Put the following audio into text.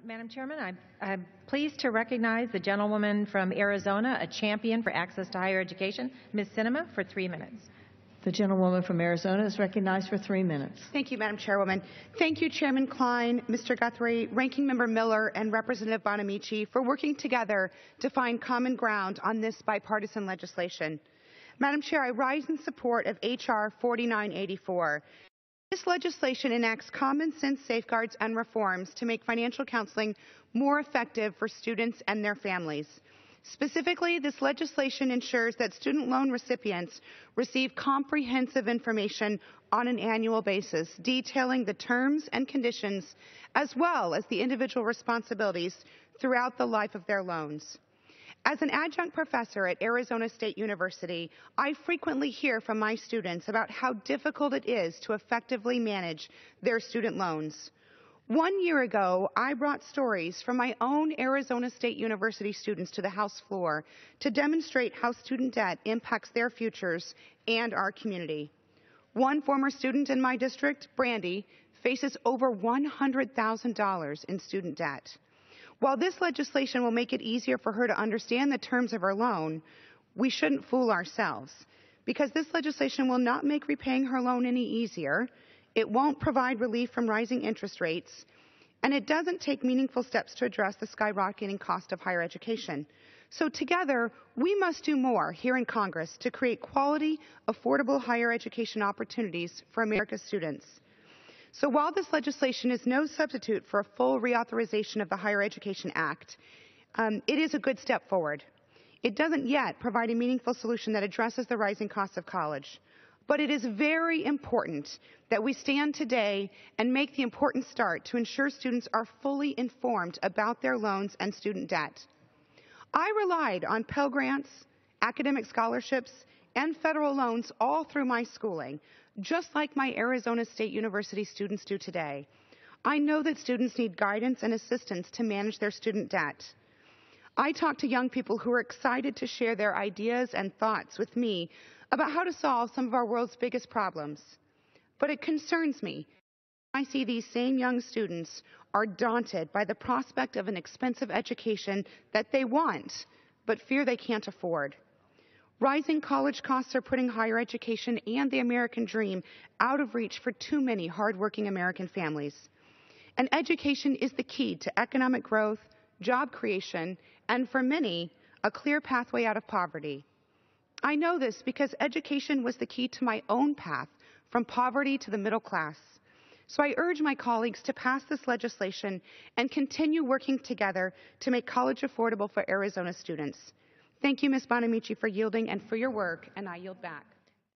Madam Chairman, I'm pleased to recognize the gentlewoman from Arizona, a champion for access to higher education, Ms. Sinema, for 3 minutes. The gentlewoman from Arizona is recognized for 3 minutes. Thank you, Madam Chairwoman. Thank you, Chairman Klein, Mr. Guthrie, Ranking Member Miller, and Representative Bonamici for working together to find common ground on this bipartisan legislation. Madam Chair, I rise in support of H.R. 4984. This legislation enacts common sense safeguards and reforms to make financial counseling more effective for students and their families. Specifically, this legislation ensures that student loan recipients receive comprehensive information on an annual basis, detailing the terms and conditions as well as the individual responsibilities throughout the life of their loans. As an adjunct professor at Arizona State University, I frequently hear from my students about how difficult it is to effectively manage their student loans. 1 year ago, I brought stories from my own Arizona State University students to the House floor to demonstrate how student debt impacts their futures and our community. One former student in my district, Brandy, faces over $100,000 in student debt. While this legislation will make it easier for her to understand the terms of her loan, we shouldn't fool ourselves, because this legislation will not make repaying her loan any easier, it won't provide relief from rising interest rates, and it doesn't take meaningful steps to address the skyrocketing cost of higher education. So together, we must do more here in Congress to create quality, affordable higher education opportunities for America's students. So while this legislation is no substitute for a full reauthorization of the Higher Education Act, it is a good step forward. It doesn't yet provide a meaningful solution that addresses the rising costs of college. But it is very important that we stand today and make the important start to ensure students are fully informed about their loans and student debt. I relied on Pell Grants, academic scholarships, and federal loans all through my schooling, just like my Arizona State University students do today. I know that students need guidance and assistance to manage their student debt. I talk to young people who are excited to share their ideas and thoughts with me about how to solve some of our world's biggest problems. But it concerns me. I see these same young students are daunted by the prospect of an expensive education that they want, but fear they can't afford. Rising college costs are putting higher education and the American dream out of reach for too many hardworking American families. And education is the key to economic growth, job creation, and for many, a clear pathway out of poverty. I know this because education was the key to my own path from poverty to the middle class. So I urge my colleagues to pass this legislation and continue working together to make college affordable for Arizona students. Thank you, Ms. Bonamici, for yielding and for your work, and I yield back.